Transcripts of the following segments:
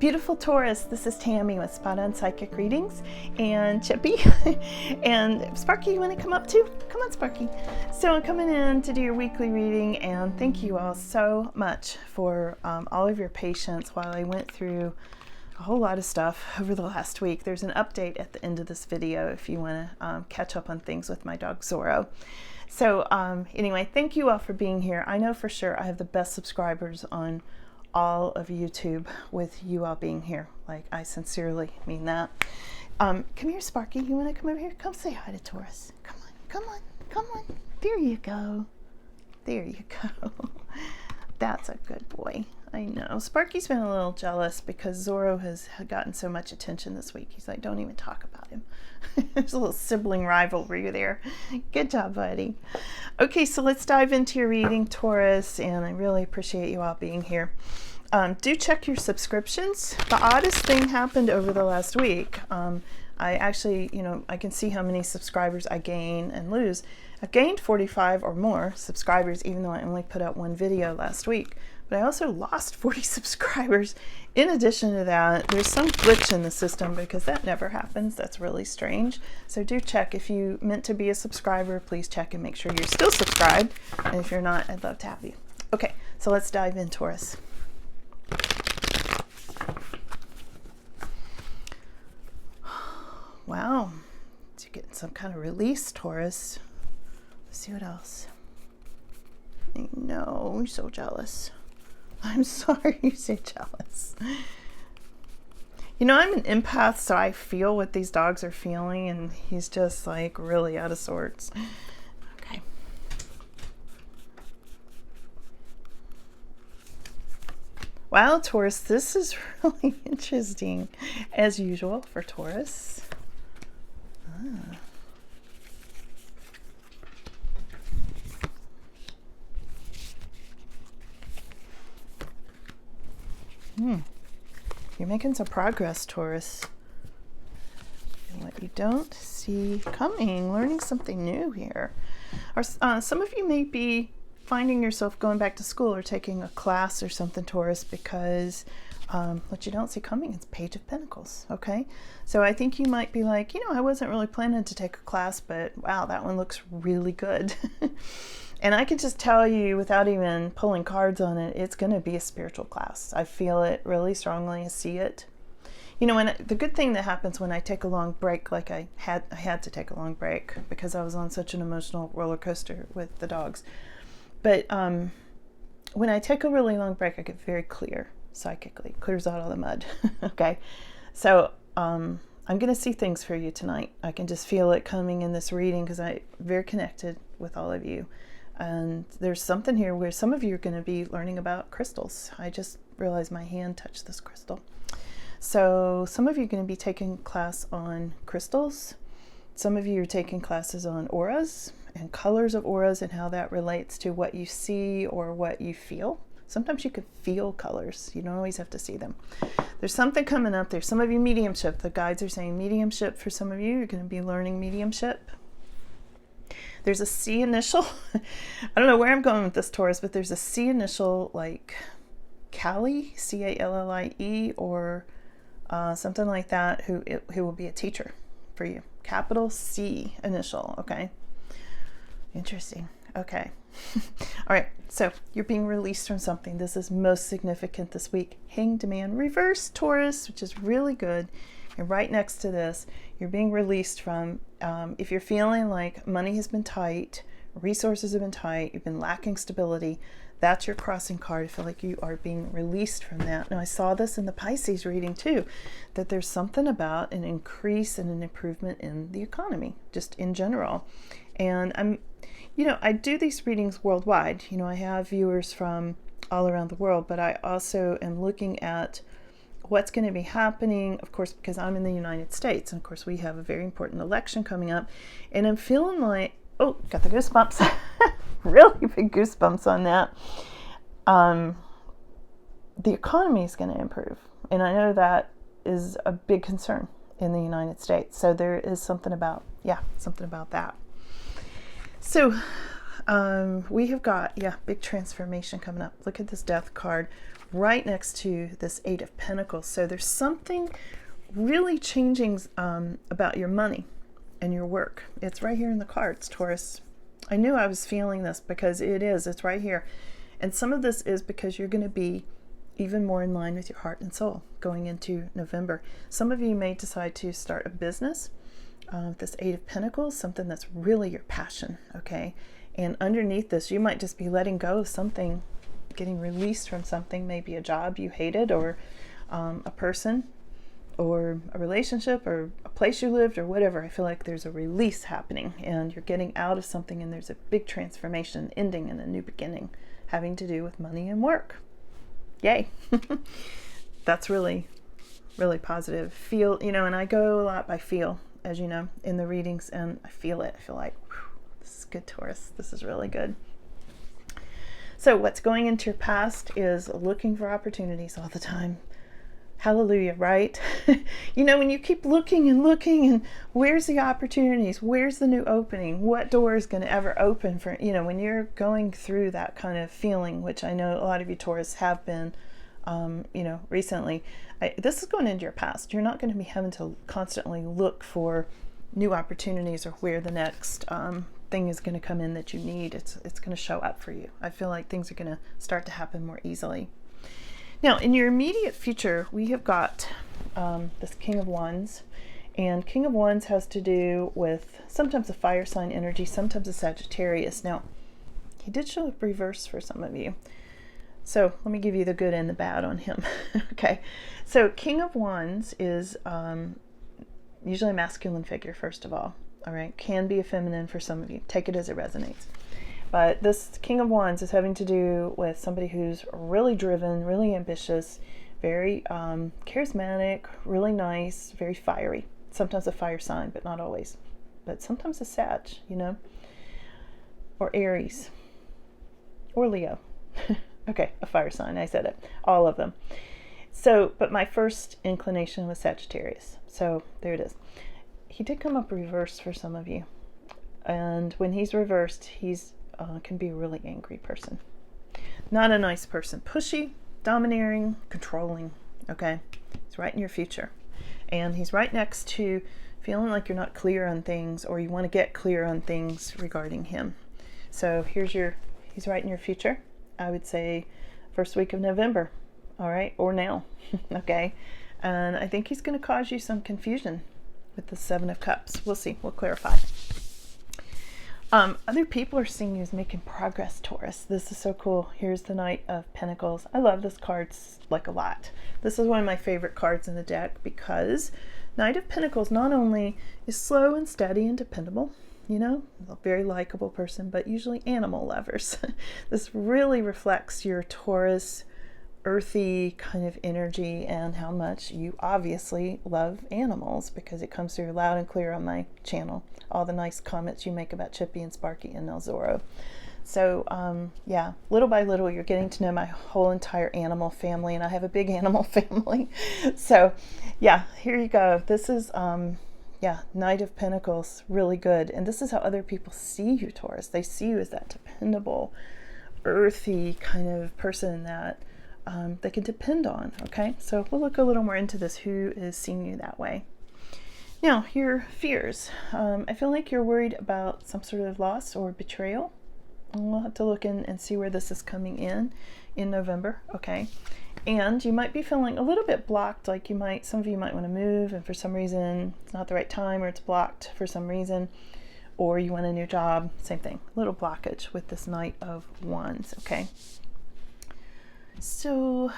Beautiful Taurus, this is Tammy with Spot On Psychic Readings, and Chippy, and Sparky, you want to come up too? Come on, Sparky. So I'm coming in to do your weekly reading, and thank you all so much for all of your patience while I went through a whole lot of stuff over the last week. There's an update at the end of this video if you want to catch up on things with my dog Zoro. So anyway, thank you all for being here. I know for sure I have the best subscribers on all of YouTube with you all being here. Like, I sincerely mean that. Come here, Sparky. You want to come over here? Come say hi to Taurus. Come on, come on, come on. There you go. There you go. That's a good boy. I know. Sparky's been a little jealous because Zoro has gotten so much attention this week. He's like, don't even talk about him. There's a little sibling rivalry there. Good job, buddy. Okay, so let's dive into your reading, Taurus, and I really appreciate you all being here. Do check your subscriptions. The oddest thing happened over the last week. I actually, I can see how many subscribers I gain and lose. I gained 45 or more subscribers, even though I only put out one video last week. But I also lost 40 subscribers. In addition to that, there's some glitch in the system because that never happens. That's really strange. So do check. If you meant to be a subscriber, please check and make sure you're still subscribed. And if you're not, I'd love to have you. Okay, so let's dive in, Taurus. Wow, you're getting some kind of release, Taurus. Let's see what else. I know, you're so jealous. I'm sorry you're so jealous. I'm an empath, so I feel what these dogs are feeling, and he's just like really out of sorts. Okay. Wow, Taurus, this is really interesting, as usual for Taurus. You're making some progress, Taurus. And what you don't see coming, learning something new here. Or some of you may be finding yourself going back to school or taking a class or something, Taurus, because what you don't see coming is Page of Pentacles, okay? So I think you might be like, I wasn't really planning to take a class, but wow, that one looks really good. And I can just tell you without even pulling cards on it, it's going to be a spiritual class. I feel it really strongly. I see it. The good thing that happens when I take a long break, like I had to take a long break because I was on such an emotional roller coaster with the dogs. But when I take a really long break, I get very clear psychically, clears out all the mud. Okay. So I'm going to see things for you tonight. I can just feel it coming in this reading because I'm very connected with all of you. And there's something here where some of you are going to be learning about crystals. I just realized my hand touched this crystal. So some of you are going to be taking class on crystals. Some of you are taking classes on auras and colors of auras and how that relates to what you see or what you feel. Sometimes you can feel colors. You don't always have to see them. There's something coming up there. Some of you mediumship. The guides are saying mediumship for some of you. You're going to be learning mediumship. There's a C initial. I don't know where I'm going with this, Taurus, but there's a C initial like Callie, C-A-L-L-I-E, or something like that, who will be a teacher for you. Capital C initial, okay? Interesting. Okay. All right, so you're being released from something. This is most significant this week. Hanged Man reverse, Taurus, which is really good. And right next to this, you're being released from, if you're feeling like money has been tight, resources have been tight, you've been lacking stability, that's your crossing card. I feel like you are being released from that. Now, I saw this in the Pisces reading too, that there's something about an increase and an improvement in the economy, just in general. And I do these readings worldwide. I have viewers from all around the world, but I also am looking at what's going to be happening, of course, because I'm in the United States. And of course, we have a very important election coming up. And I'm feeling like, oh, got the goosebumps. Really big goosebumps on that. The economy is going to improve. And I know that is a big concern in the United States. So there is something about that. So we have got, big transformation coming up. Look at this death card. right next to this Eight of Pentacles. So there's something really changing about your money and your work. It's right here in the cards, Taurus. I knew I was feeling this because it's right here. And some of this is because you're going to be even more in line with your heart and soul going into November. Some of you may decide to start a business with this Eight of Pentacles, something that's really your passion, okay? And underneath this, you might just be letting go of something, getting released from something, maybe a job you hated, or a person, or a relationship, or a place you lived, or whatever. I feel like there's a release happening, and you're getting out of something, and there's a big transformation, ending and a new beginning, having to do with money and work. Yay. That's really, really positive. Feel, and I go a lot by feel, as you know, in the readings, and I feel it. I feel like, whew, this is good, Taurus. This is really good. So what's going into your past is looking for opportunities all the time. Hallelujah, right? When you keep looking and looking, and where's the opportunities? Where's the new opening? What door is going to ever open for, when you're going through that kind of feeling, which I know a lot of you Taurus have been, recently. This is going into your past. You're not going to be having to constantly look for new opportunities or where the next thing is going to come in that you need. It's going to show up for you. I feel like things are going to start to happen more easily. Now, in your immediate future, we have got this King of Wands, and King of Wands has to do with sometimes a fire sign energy, sometimes a Sagittarius. Now, he did show up reverse for some of you. So let me give you the good and the bad on him. Okay, so King of Wands is usually a masculine figure, first of all right? Can be a feminine for some of you. Take it as it resonates. But this King of Wands is having to do with somebody who's really driven, really ambitious, very charismatic, really nice, very fiery. Sometimes a fire sign, but not always. But sometimes a Sag, or Aries, or Leo. Okay, a fire sign, I said it. All of them. So, but my first inclination was Sagittarius. So there it is. He did come up reversed for some of you. And when he's reversed, he's can be a really angry person. Not a nice person. Pushy, domineering, controlling. Okay? He's right in your future. And he's right next to feeling like you're not clear on things, or you want to get clear on things regarding him. So he's right in your future. I would say first week of November. All right? Or now. Okay? And I think he's going to cause you some confusion with the Seven of Cups. We'll see. We'll clarify. Other people are seeing you as making progress, Taurus. This is so cool. Here's the Knight of Pentacles. I love this card like a lot. This is one of my favorite cards in the deck because Knight of Pentacles not only is slow and steady and dependable, a very likable person, but usually animal lovers. This really reflects your Taurus earthy kind of energy and how much you obviously love animals, because it comes through loud and clear on my channel. All the nice comments you make about Chippy and Sparky and now Zoro. So yeah, little by little you're getting to know my whole entire animal family, and I have a big animal family. So yeah, here you go. This is Knight of Pentacles, really good. And this is how other people see you, Taurus. They see you as that dependable, earthy kind of person that they can depend on. Okay, so we'll look a little more into this, who is seeing you that way. Now, your fears. I feel like you're worried about some sort of loss or betrayal. And we'll have to look in and see where this is coming in November. Okay, and you might be feeling a little bit blocked, like some of you might want to move, and for some reason it's not the right time, or it's blocked for some reason, or you want a new job. Same thing, little blockage with this Knight of Wands. Okay. So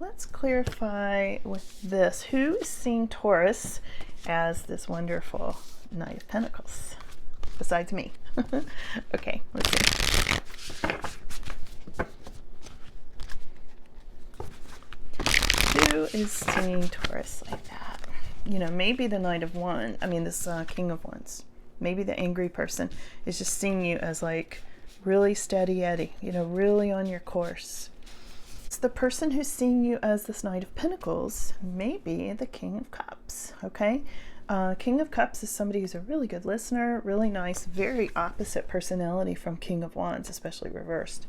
let's clarify with this. Who is seeing Taurus as this wonderful Knight of Pentacles besides me? Okay, let's see. Who is seeing Taurus like that? Maybe the Knight of Wands. This King of Wands. Maybe the angry person is just seeing you as like really steady Eddie, really on your course. The person who's seeing you as this Knight of Pentacles may be the King of Cups. Okay, King of Cups is somebody who's a really good listener, really nice, very opposite personality from King of Wands, especially reversed.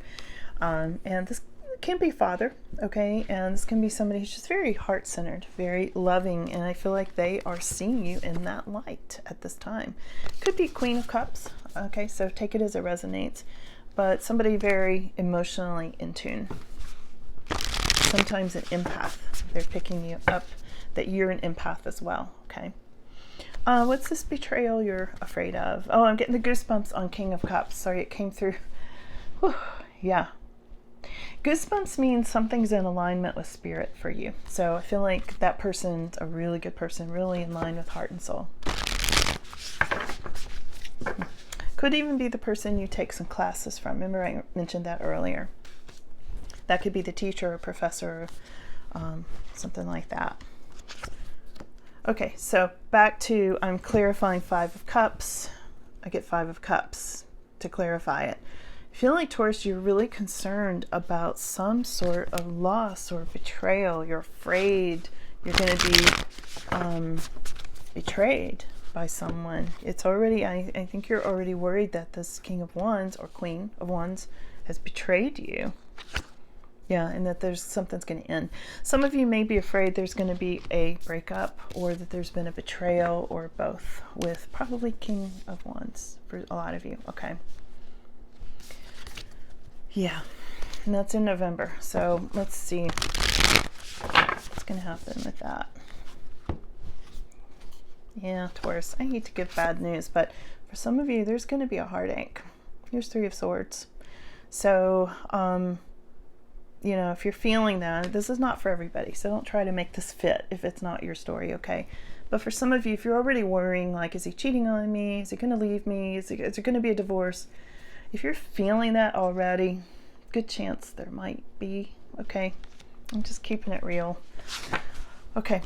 And this can be father, okay? And this can be somebody who's just very heart-centered, very loving, and I feel like they are seeing you in that light at this time. Could be Queen of Cups, okay? So take it as it resonates, but somebody very emotionally in tune. Sometimes an empath. They're picking you up that you're an empath as well, okay? What's this betrayal you're afraid of? Oh, I'm getting the goosebumps on King of Cups. Sorry, it came through. Whew, yeah. Goosebumps means something's in alignment with spirit for you. So I feel like that person's a really good person, really in line with heart and soul. Could even be the person you take some classes from. Remember I mentioned that earlier. That could be the teacher or professor, something like that. Okay, so back to, I'm clarifying 5 of Cups. I get 5 of Cups to clarify it. I feel like, Taurus, you're really concerned about some sort of loss or betrayal. You're afraid you're going to be betrayed by someone. It's already, I think you're already worried that this King of Wands or Queen of Wands has betrayed you. Yeah, and that there's something's going to end. Some of you may be afraid there's going to be a breakup or that there's been a betrayal or both with probably King of Wands for a lot of you. Okay. Yeah, and that's in November. So let's see what's going to happen with that. Yeah, Taurus, I hate to give bad news, but for some of you, there's going to be a heartache. Here's 3 of Swords. So, you know, if you're feeling that, this is not for everybody. So don't try to make this fit if it's not your story, okay? But for some of you, if you're already worrying, like, is he cheating on me? Is he going to leave me? Is there going to be a divorce? If you're feeling that already, good chance there might be, okay? I'm just keeping it real. Okay,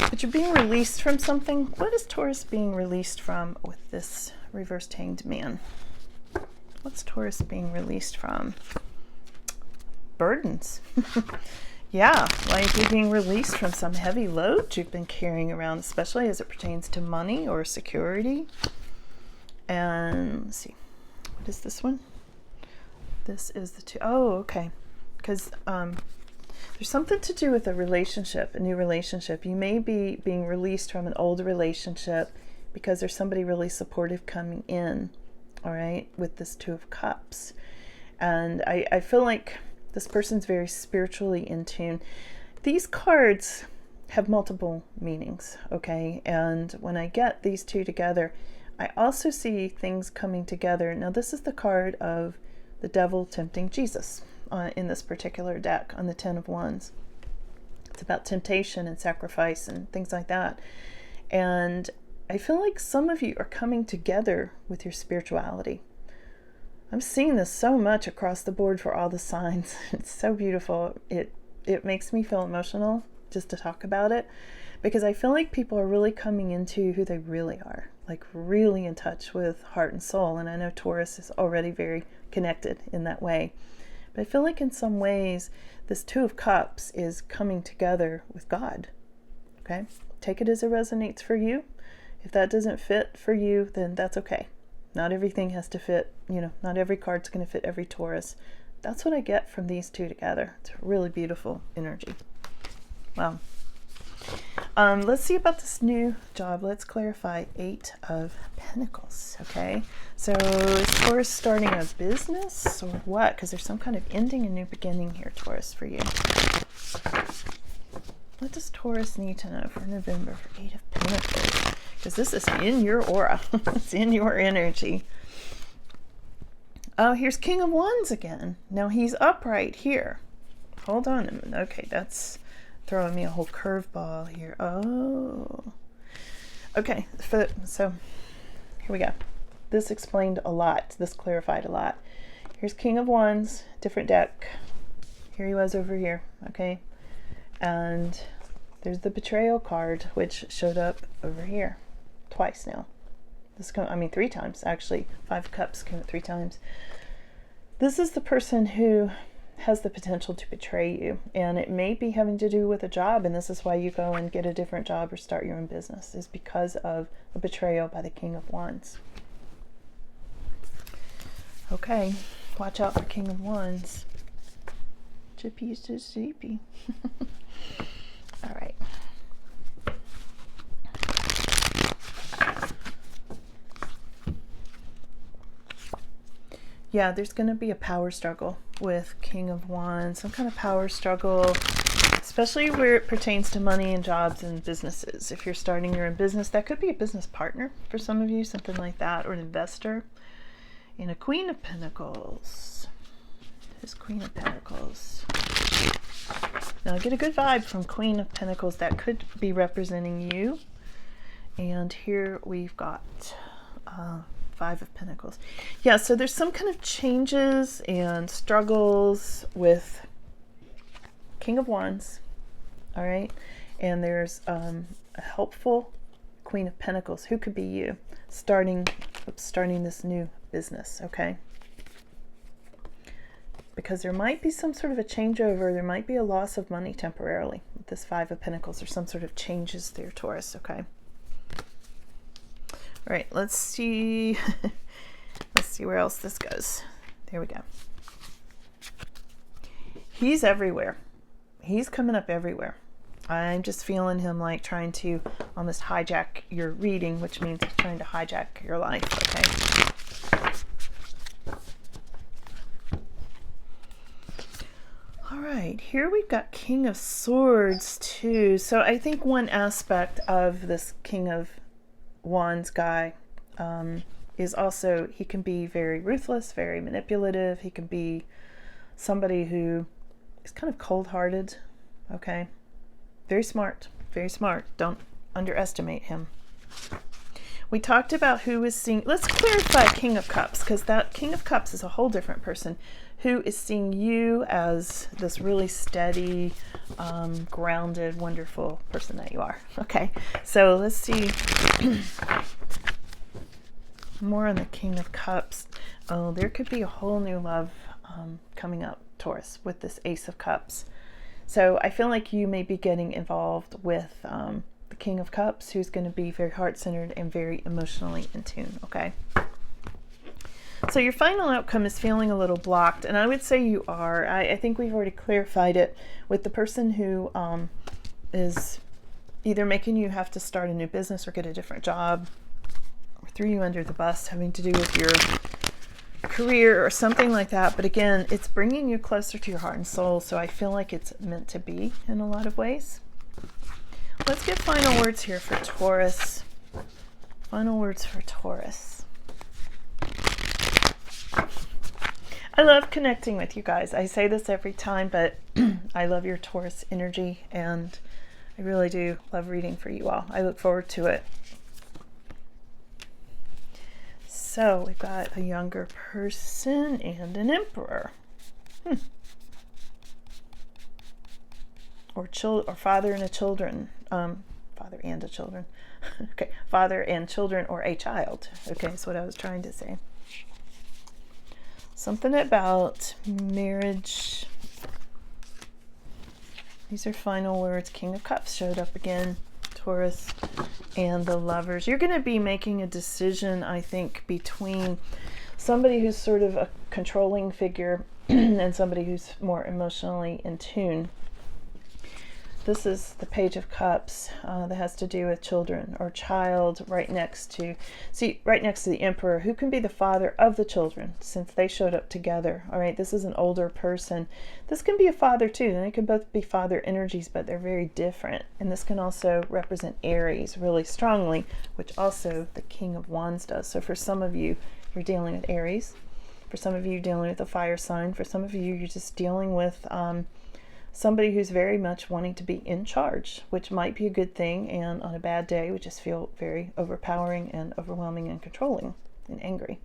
but you're being released from something. What is Taurus being released from with this reversed Hanged Man? What's Taurus being released from? Burdens. Yeah, like you're being released from some heavy load you've been carrying around, especially as it pertains to money or security. And let's see, what is this one? This is the 2. Oh, okay. Because there's something to do with a relationship, a new relationship. You may be being released from an old relationship because there's somebody really supportive coming in, all right, with this 2 of Cups. And I feel like this person's very spiritually in tune. These cards have multiple meanings, okay? And when I get these 2 together, I also see things coming together. Now, this is the card of the devil tempting Jesus in this particular deck on the 10 of Wands. It's about temptation and sacrifice and things like that. And I feel like some of you are coming together with your spirituality. I'm seeing this so much across the board for all the signs. It's so beautiful. It makes me feel emotional just to talk about it, because I feel like people are really coming into who they really are, like really in touch with heart and soul. And I know Taurus is already very connected in that way. But I feel like in some ways, this 2 of Cups is coming together with God. Okay? Take it as it resonates for you. If that doesn't fit for you, then that's okay. Not everything has to fit, you know, not every card's going to fit every Taurus. That's what I get from these 2 together. It's a really beautiful energy. Wow. Let's see about this new job. Let's clarify 8 of Pentacles, okay? So is Taurus starting a business or what? Because there's some kind of ending and new beginning here, Taurus, for you. What does Taurus need to know for November for 8 of Pentacles? Because this is in your aura. It's in your energy. Oh, here's King of Wands again. Now he's upright here. Hold on a minute. Okay, that's throwing me a whole curveball here. Oh. Okay, so here we go. This explained a lot. This clarified a lot. Here's King of Wands, different deck. Here he was over here, okay? And there's the betrayal card, which showed up over here twice now. I mean 3 times actually. 5 Cups came up 3 times. This is the person who has the potential to betray you, and it may be having to do with a job, and this is why you go and get a different job or start your own business, is because of a betrayal by the King of Wands. Okay, watch out for King of Wands. such a piece of sleepy. All right. Yeah, there's going to be a power struggle with King of Wands, some kind of power struggle, especially where it pertains to money and jobs and businesses. If you're starting your own business, that could be a business partner for some of you, something like that, or an investor. And a Queen of Pentacles. This Queen of Pentacles. Now I get a good vibe from Queen of Pentacles that could be representing you. And here we've got Five of Pentacles. Yeah, so there's some kind of changes and struggles with King of Wands. All right. And there's a helpful Queen of Pentacles, who could be you, starting this new business. Okay. Because there might be some sort of a changeover. There might be a loss of money temporarily with this Five of Pentacles, or some sort of changes there, Taurus. Okay. All right, let's see. Let's see where else this goes. There we go. He's everywhere. He's coming up everywhere. I'm just feeling him like trying to almost hijack your reading, which means he's trying to hijack your life. Okay. All right, here we've got King of Swords too. So I think one aspect of this King of Wands guy is also, he can be very ruthless, very manipulative. He can be somebody who is kind of cold-hearted. Okay, very smart, very smart. Don't underestimate him. We talked about who is seeing, let's clarify King of Cups, because that King of Cups is a whole different person who is seeing you as this really steady, grounded, wonderful person that you are. Okay, so let's see more on the King of Cups. Oh, there could be a whole new love coming up, Taurus, with this Ace of Cups. So I feel like you may be getting involved with the King of Cups, who's going to be very heart-centered and very emotionally in tune. Okay. So your final outcome is feeling a little blocked, and I would say you are. I think we've already clarified it with the person who is either making you have to start a new business or get a different job, or threw you under the bus having to do with your career or something like that. But again, it's bringing you closer to your heart and soul, so I feel like it's meant to be in a lot of ways. Let's get final words here for Taurus. Final words for Taurus. I love connecting with you guys. I say this every time, but I love your Taurus energy, and I really do love reading for you all. I look forward to it. So we've got a younger person and an emperor. Or father and a children. Father and a children. Okay, father and children, or a child. Okay, that's what I was trying to say. Something about marriage. These are final words. King of Cups showed up again, Taurus, and the Lovers. You're going to be making a decision, I think, between somebody who's sort of a controlling figure and somebody who's more emotionally in tune. This is the Page of Cups that has to do with children or child, right next to the Emperor, who can be the father of the children since they showed up together. All right, this is an older person. This can be a father too, and they can both be father energies, but they're very different. And this can also represent Aries really strongly, which also the King of Wands does. So for some of you, you're dealing with Aries. For some of you, you're dealing with a fire sign. For some of you, you're just dealing with somebody who's very much wanting to be in charge, which might be a good thing, and on a bad day would just feel very overpowering and overwhelming and controlling and angry.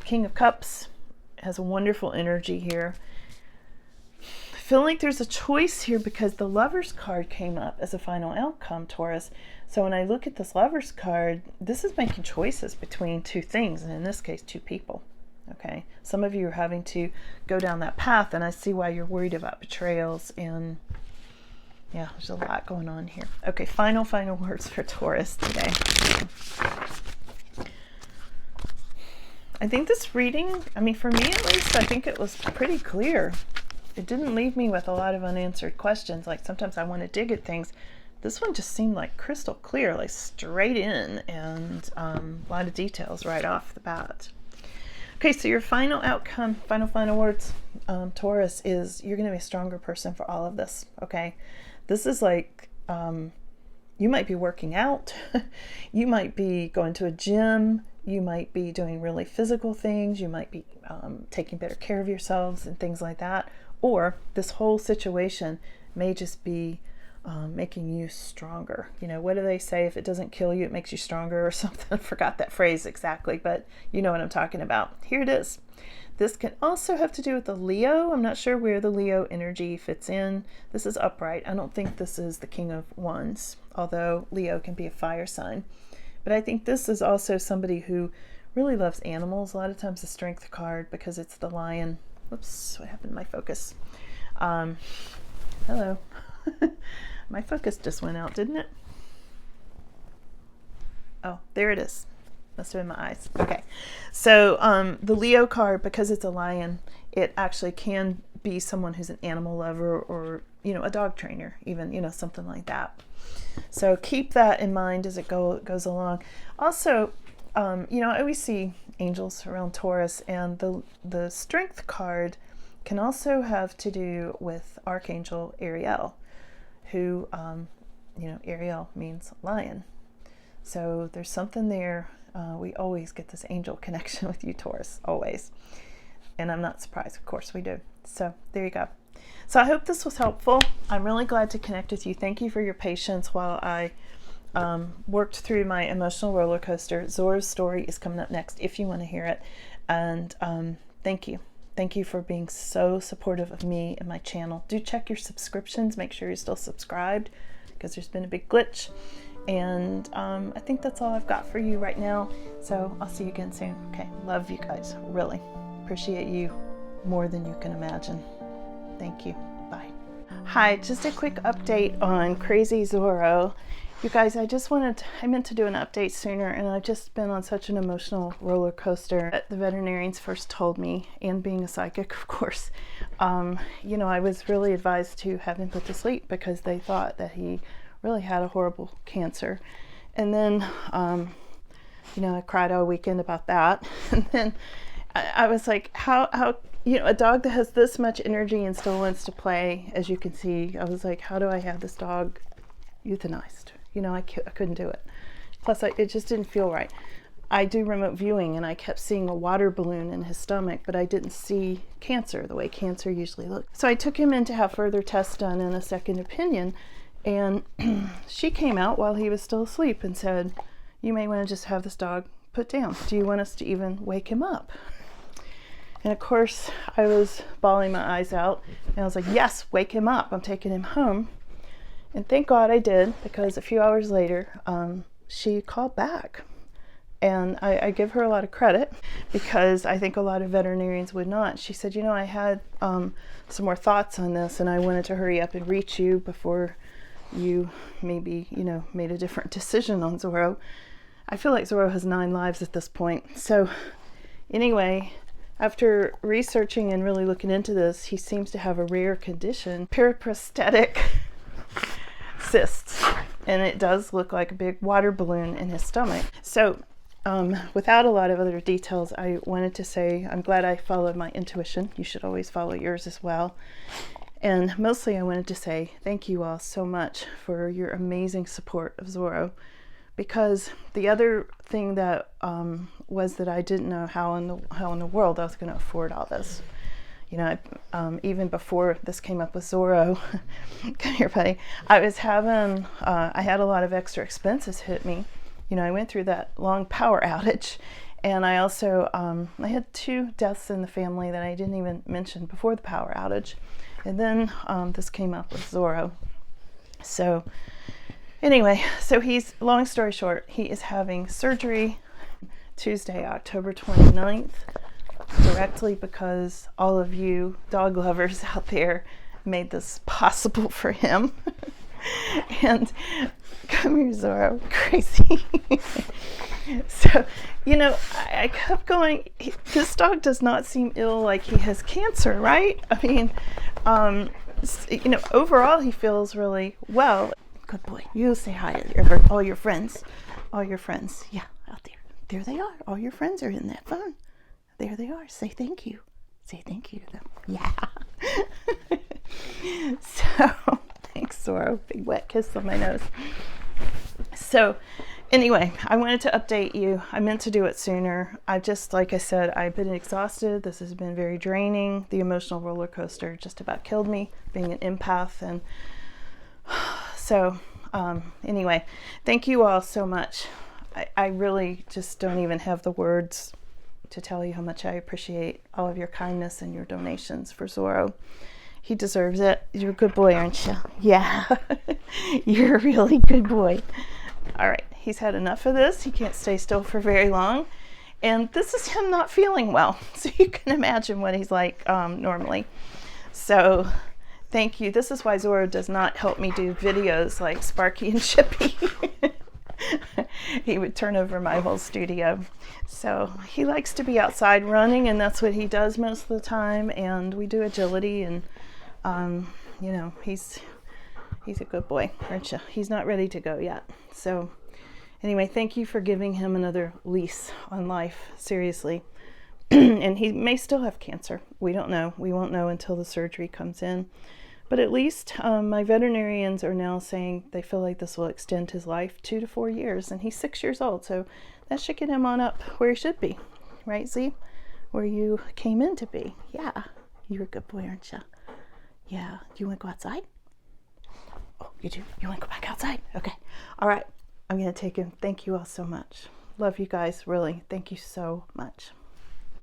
King of Cups has a wonderful energy here. I feel like there's a choice here because the Lovers card came up as a final outcome, Taurus. So when I look at this Lovers card, this is making choices between two things, and in this case, two people. Okay, some of you are having to go down that path, and I see why you're worried about betrayals, and yeah, there's a lot going on here. Okay, final words for Taurus today. I think this reading, I mean, for me at least, I think it was pretty clear. it didn't leave me with a lot of unanswered questions. Like sometimes I want to dig at things. This one just seemed like crystal clear, like straight in, and a lot of details right off the bat. Okay, so your final outcome, final words, Taurus, is you're going to be a stronger person for all of this, okay? This is like, you might be working out, you might be going to a gym, you might be doing really physical things, you might be taking better care of yourselves and things like that, or this whole situation may just be making you stronger. You know, what do they say? If it doesn't kill you, it makes you stronger or something. I forgot that phrase exactly, but you know what I'm talking about. Here it is. This can also have to do with the Leo. I'm not sure where the Leo energy fits in. This is upright. I don't think this is the King of Wands, although Leo can be a fire sign. But I think this is also somebody who really loves animals. A lot of times the Strength card, because it's the lion. Whoops, what happened to my focus? Hello. My focus just went out, didn't it? Oh, there it is. Must have been my eyes. Okay. So the Leo card, because it's a lion, it actually can be someone who's an animal lover, or, you know, a dog trainer, even, you know, something like that. So keep that in mind as it goes along. Also, you know, I always see angels around Taurus, and the Strength card can also have to do with Archangel Ariel, who, you know, Ariel means lion. So there's something there. We always get this angel connection with you, Taurus, always. And I'm not surprised, of course we do. So there you go. So I hope this was helpful. I'm really glad to connect with you. Thank you for your patience while I worked through my emotional roller coaster. Zoro's story is coming up next if you want to hear it. And thank you. Thank you for being so supportive of me and my channel. Do check your subscriptions. Make sure you're still subscribed, because there's been a big glitch. And I think that's all I've got for you right now. So I'll see you again soon. Okay, love you guys. Really appreciate you more than you can imagine. Thank you. Bye. Hi, just a quick update on Crazy Zoro. You guys, I meant to do an update sooner, and I've just been on such an emotional roller coaster. The veterinarians first told me, and being a psychic, of course, you know, I was really advised to have him put to sleep because they thought that he really had a horrible cancer. And then, you know, I cried all weekend about that. And then I was like, how, you know, a dog that has this much energy and still wants to play, as you can see, I was like, how do I have this dog euthanized? You know, I couldn't do it. Plus, it just didn't feel right. I do remote viewing, and I kept seeing a water balloon in his stomach, but I didn't see cancer the way cancer usually looks. So I took him in to have further tests done and a second opinion, and she came out while he was still asleep and said, you may want to just have this dog put down. Do you want us to even wake him up? And of course, I was bawling my eyes out, and I was like, yes, wake him up. I'm taking him home. And thank God I did, because a few hours later, she called back. And I give her a lot of credit, because I think a lot of veterinarians would not. She said, you know, I had some more thoughts on this, and I wanted to hurry up and reach you before you maybe, you know, made a different decision on Zoro. I feel like Zoro has 9 lives at this point. So anyway, after researching and really looking into this, he seems to have a rare condition, periprosthetic cysts, and it does look like a big water balloon in his stomach. So without a lot of other details, I wanted to say I'm glad I followed my intuition. You should always follow yours as well. And mostly I wanted to say thank you all so much for your amazing support of Zoro, because the other thing that was that I didn't know how in the world I was going to afford all this. You know, even before this came up with Zoro, come here, buddy. I was having, I had a lot of extra expenses hit me. You know, I went through that long power outage, and I also, I had 2 deaths in the family that I didn't even mention before the power outage. And then this came up with Zoro. So anyway, so long story short, he is having surgery Tuesday, October 29th. Directly because all of you dog lovers out there made this possible for him. And come here, Zoro, crazy. So, you know, I kept going, this dog does not seem ill, like he has cancer, right? I mean, you know, overall he feels really well. Good boy. You say hi to all your friends. All your friends. Yeah, out there. There they are. All your friends are in that phone. There they are. Say thank you. Say thank you to them. Yeah. So, thanks, Zoro. Big wet kiss on my nose. So, anyway, I wanted to update you. I meant to do it sooner. Like I said, I've been exhausted. This has been very draining. The emotional roller coaster just about killed me, being an empath. And so, anyway, thank you all so much. I really just don't even have the words to tell you how much I appreciate all of your kindness and your donations for Zoro. He deserves it. You're a good boy, aren't you? Yeah. You're a really good boy. All right. He's had enough of this. He can't stay still for very long. And this is him not feeling well. So you can imagine what he's like normally. So thank you. This is why Zoro does not help me do videos like Sparky and Chippy. He would turn over my whole studio. So he likes to be outside running, and that's what he does most of the time. And we do agility, and you know, he's a good boy, aren't you? He's not ready to go yet. So anyway, thank you for giving him another lease on life, seriously. And he may still have cancer. We don't know. We won't know until the surgery comes in. But at least my veterinarians are now saying they feel like this will extend his life 2 to 4 years. And he's 6 years old, so that should get him on up where he should be. Right, Z? Where you came in to be. Yeah. You're a good boy, aren't you? Yeah. Do you want to go outside? Oh, you do? You want to go back outside? Okay. All right. I'm going to take him. Thank you all so much. Love you guys, really. Thank you so much.